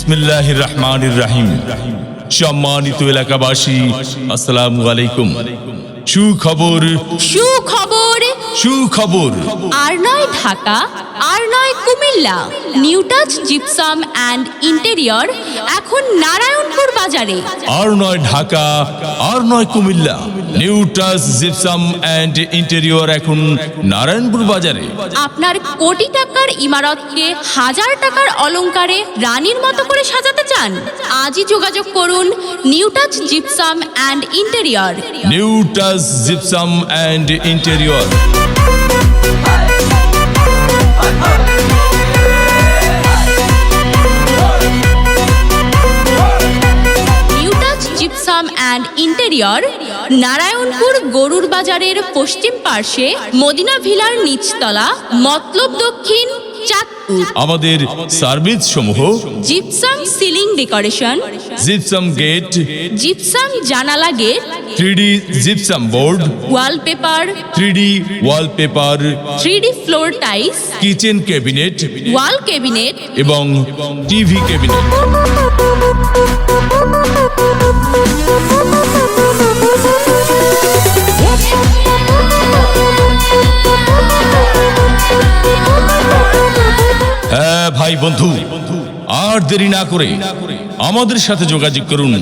বিসমিল্লাহির রহমানির রহিম। সম্মানিত এলাকাবাসী, আসসালামু আলাইকুম। সুখবর, সুখবর। সুখবর। আর নয় ঢাকা, আর নয় Comilla, new touch gypsum and interior এখন নারায়ণপুর বাজারে। আর নয় ঢাকা, আর নয় Comilla, new touch gypsum and interior এখন নারায়ণপুর বাজারে। আপনার কোটি টাকার ইমারতকে হাজার টাকার অলংকারে রানীর মতো করে সাজাতে চান? আজই যোগাযোগ করুন new touch gypsum and interior. New touch gypsum and interior. New touch gypsum and interior Narayanpur গরুর বাজারের পশ্চিম পার্শ্বে মদিনা ভিলার নিচতলা, মতলব দক্ষিণ, চাঁদপুর। আমাদের সার্ভিস সমূহ: gypsum ceiling decoration, gypsum gate, gypsum জানালা gate, 3D gypsum board, wallpaper, 3D wallpaper, 3D floor tiles, kitchen cabinet wall cabinet, এবং TV cabinet. হ্যাঁ ভাই বন্ধু, আর দেরি না করে আমাদের সাথে যোগাযোগ করুন।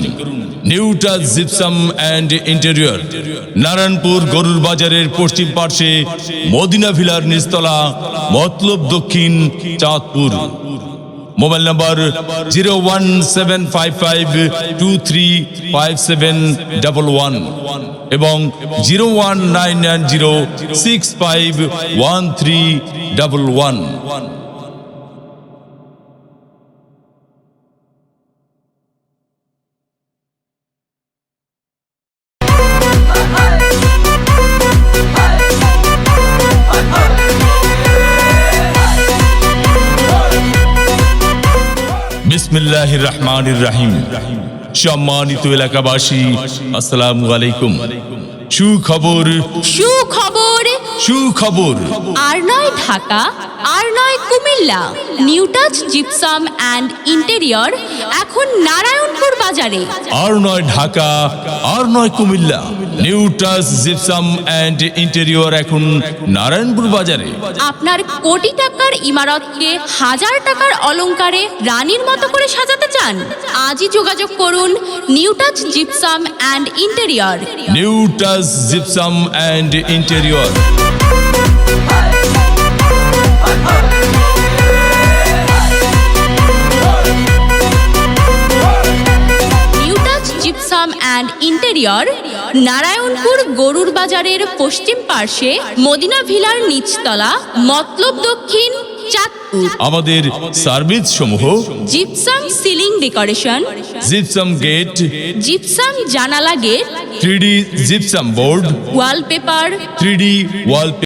New touch gypsum and interior, Narayanpur গরুর বাজারের পশ্চিম পার্শ্বে মদিনা ভিলার নিচতলা, মতলব দক্ষিণ, চাঁদপুর। মোবাইল নাম্বার 01755235711 এবং 01990651311। বিসমিল্লাহির রহমানির রহিম। সম্মানিত এলাকাবাসী, আসসালামু আলাইকুম। সুখবর, সুখবর। সুখবর। আর নয় ঢাকা, আর নয় Comilla, new touch gypsum and interior এখন নারায়ণপুর বাজারে। আর নয় ঢাকা, আর নয় Comilla, new touch gypsum and interior এখন নারায়ণপুর বাজারে। আপনার কোটি টাকার ইমারতকে হাজার টাকার অলংকারে রানীর মতো করে সাজাতে চান? আজই যোগাযোগ করুন new touch gypsum and interior. New touch gypsum and interior. New touch gypsum and interior Narayanpur গরুর বাজারের পশ্চিম পার্শ্বে মদিনা ভিলার নিচতলা, মতলব দক্ষিণ, চাঁদপুর। আমাদের সার্ভিস সমূহ: gypsum ceiling decoration, gypsum gate, gypsum জানালা gate, 3D gypsum board, wallpaper, 3D wallpaper,